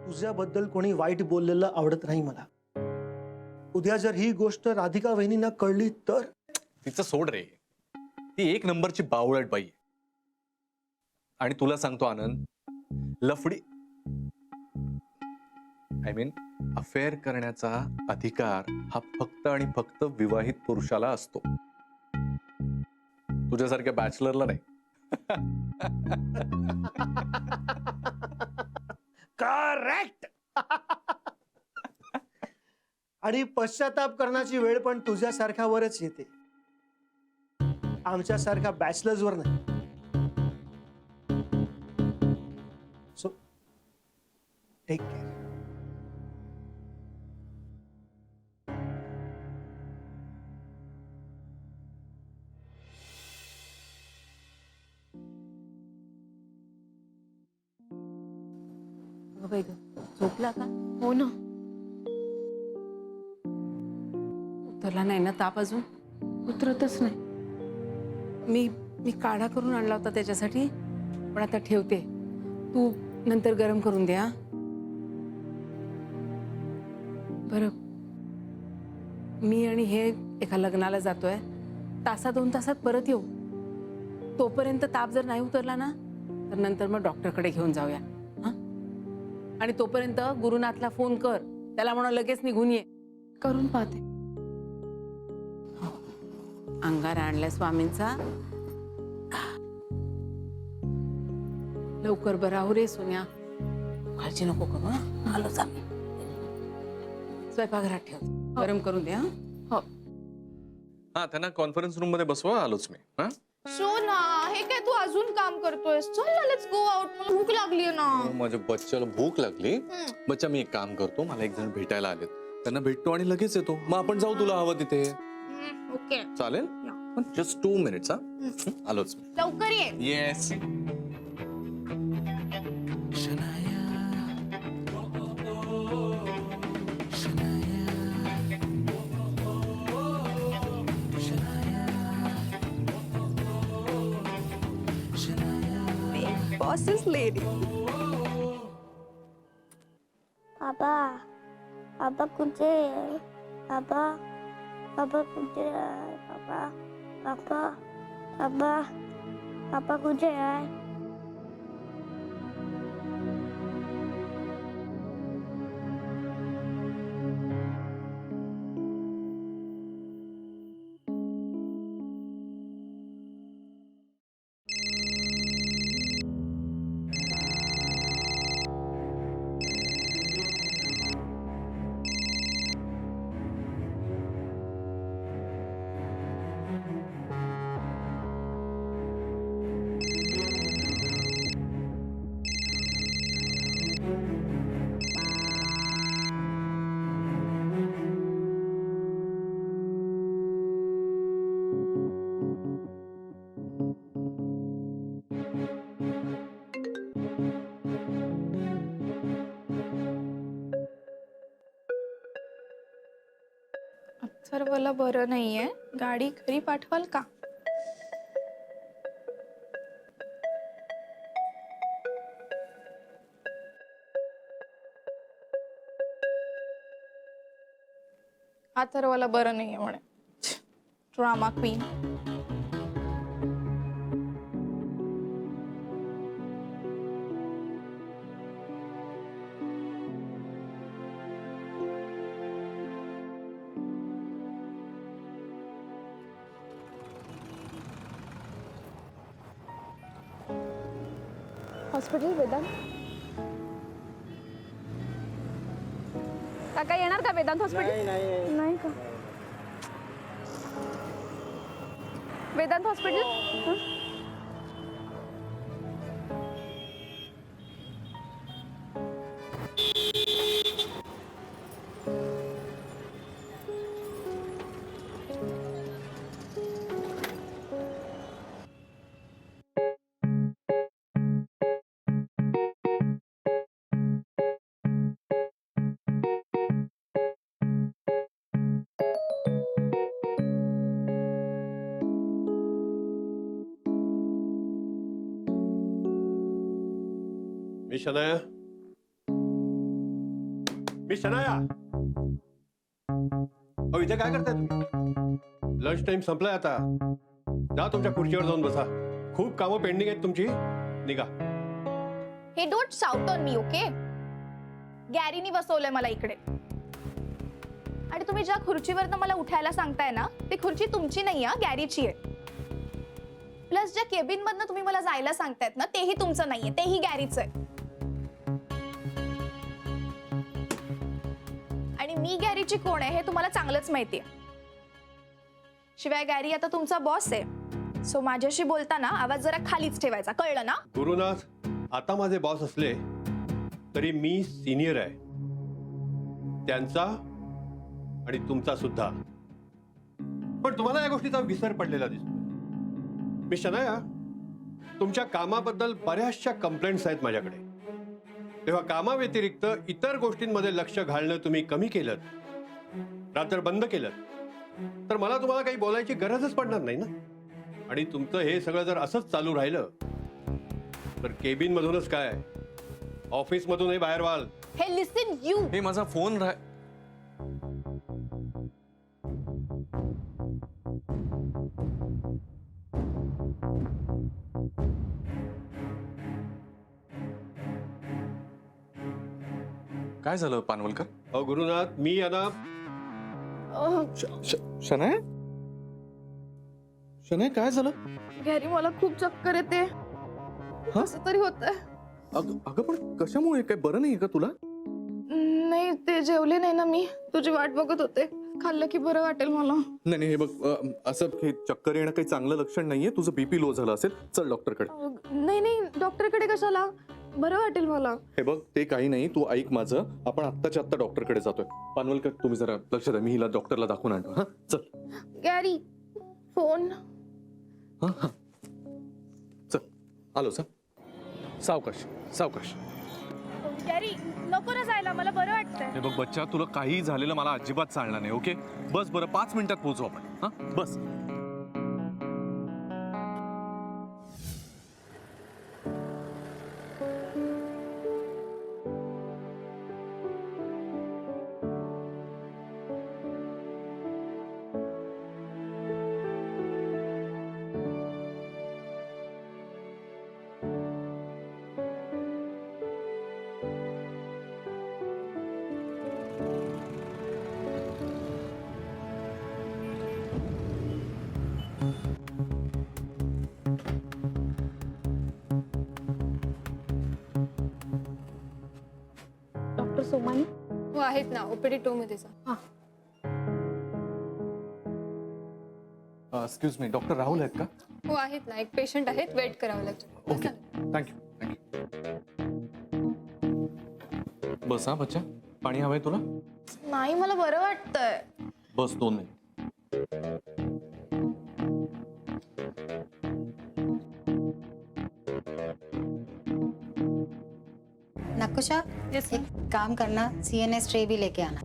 तुझ्याबद्दल कोणी वाईट बोललेलं आवडत नाही मला. उद्या जर ही गोष्ट राधिका वहिनींना कळली तर? तिचं सोड रे, ती एक नंबरची बावळट बाई आहे. आणि तुला सांगतो आनंद, लफडी आय मीन अफेअर करण्याचा अधिकार हा फक्त आणि फक्त विवाहित पुरुषाला असतो, तुझ्यासारख्या बॅचलरला नाही. करेक्ट. आणि पश्चाताप करण्याची वेळ पण तुझ्यासारख्यावरच येते, आमच्यासारख्या बॅचलर्सवर नाही. So take care. झोपला का? हो ना. उतरला नाही ना ताप अजून? उतरतच नाही. मी काढा करून आणला होता त्याच्यासाठी, पण आता ठेवते. तू नंतर गरम करून दे. हा बरं, मी आणि हे एका लग्नाला जातोय. तासा 2 तासात परत येऊ. तोपर्यंत ताप जर नाही उतरला ना, तर नंतर मग डॉक्टरकडे घेऊन जाऊया. हा, आणि तोपर्यंत गुरुनाथला फोन कर, त्याला म्हणा लगेच निघून ये. करून पाहते. अंगार आणलाय स्वामींचा. लवकर बरा हो रे सोन्या, काळजी नको करू. आलोच आम्ही. स्वयंपाकघरात ठेव, गरम करून द्या. हो. हा, त्यांना कॉन्फरन्स रूम मध्ये बसवा, आलोच मी. हा, सोना, हे काय तू अजून काम करतोयस? चल ना, लेट्स गो आउट. मला भूक लागली ना. माझ्या बच्चाला भूक लागली. बच्चा, मी एक काम करतो, मला एक जण भेटायला आलेत, त्यांना भेटतो आणि लगेच येतो. मग आपण जाऊ, तुला हवं तिथे. ओके, चालेल? Just 2 minutes. हा, आलोच मी. लवकर ये. येस. Boss's lady. पापा, पापा कुठे आहे? पापा, पापा कुठे आहे? पापा, पापा, पापा, पापा कुठे आहे? अथर्वला बरं नाहीये, गाडी घरी पाठवाल का? अथर्वला बरं नाहीये म्हणे. Drama queen. हॉस्पिटल वेदांत काका येणार का? वेदांत हॉस्पिटल नाही का? वेदांत हॉस्पिटल. विशालय, मी शनाया. अहो इथे काय करताय तुम्ही? लंच टाइम संपलाय आता. जा तुमच्या खुर्चीवर जाऊन बसा. खूप कामं पेंडिंग आहेत तुमची. निघा. हे don't shout on me, okay? गॅरीनी बसवलंय मला इकडे. आणि तुम्ही ज्या खुर्चीवरनं मला उठायला सांगताय ना, ती खुर्ची तुमची नाही आहे, गॅरीची आहे. प्लस ज्या केबिन मधनं तुम्ही मला जायला सांगतायत ना, तेही तुमचं नाहीये, तेही गॅरीचं आहे. आणि मी गॅरीची कोण आहे हे तुम्हाला चांगलंच माहितीये. शिवाय गॅरी आता तुमचा बॉस आहे, सो माझ्याशी बोलताना आवाज जरा खालीच ठेवायचा, कळलं ना? गुरुनाथ, आता माझे बॉस असले तरी मी सिनियर आहे, त्यांचा आणि तुमचा सुद्धा. पण तुम्हाला या गोष्टीचा विसर पडलेला दिसतो. मी शनाया, तुमच्या कामाबद्दल बऱ्याचशा कंप्लेंट्स आहेत माझ्याकडे. तेव्हा कामाव्यतिरिक्त इतर गोष्टींमध्ये लक्ष घालणं तुम्ही कमी केलं, रात्र बंद केलं, तर मला तुम्हाला काही बोलायची गरजच पडणार नाही ना. आणि तुमचं हे सगळं जर असंच चालू राहिलं तर केबिन मधूनच काय, ऑफिस मधूनही बाहेर व्हाल. हे लिसन यू. हे माझा फोन काय झालं पानवलकर? अहो गुरुनाथ, मी यांना शनाय, शनाय काय झालं? गॅरी मला खूप चक्कर येते. कसं तरी होतंय. अगं पण कशामुळे? काय बरं नाही का तुला? नाही, ते जेवले नाही ना मी. तुझी वाट बघत होते. खाल्लं की बरं वाटेल मला. नाही नाही, हे बघ, असं हे चक्कर येणं काही चांगलं लक्षण नाहीये. तुझं बीपी लो झालं असेल. चल डॉक्टरकडे. नाही नाही, डॉक्टरकडे कशाला? बरं वाटेल मला. हे बघ, ते काही नाही, तू ऐक माझं. आपण आत्ताच्या आत्ता डॉक्टरकडे जातोय. पानवलकर, तुम्ही जरा लक्ष द्या. मी हिला डॉक्टरला दाखवून आणतो. हा चल. Gary, phone. हा हा, चल आलो. सर सावकाश सावकाश. गॅरी, नको ना जायला, मला बरं वाटतंय. हे बघ बच्चा, तुला काही झालेलं मला अजिबात चालणार नाही. ओके, बस बरं, 5 मिनिटात पोहोचू आपण. हा बस. डॉक्टर सोमानी हो आहेत ना, ओपीडी 2 मध्ये जा. एक्सक्यूज मी, डॉक्टर राहुल आहेत का? हो आहेत ना, एक पेशंट आहेत, वेट करावं लागतं. Okay, thank you thank you. बस. हा बच्चा, पाणी हवंय तुला? नाही, मला बरं वाटतंय. बस 2 मिनिट. नकुशा, एक काम करना, CNS ट्रे भी लेके आना.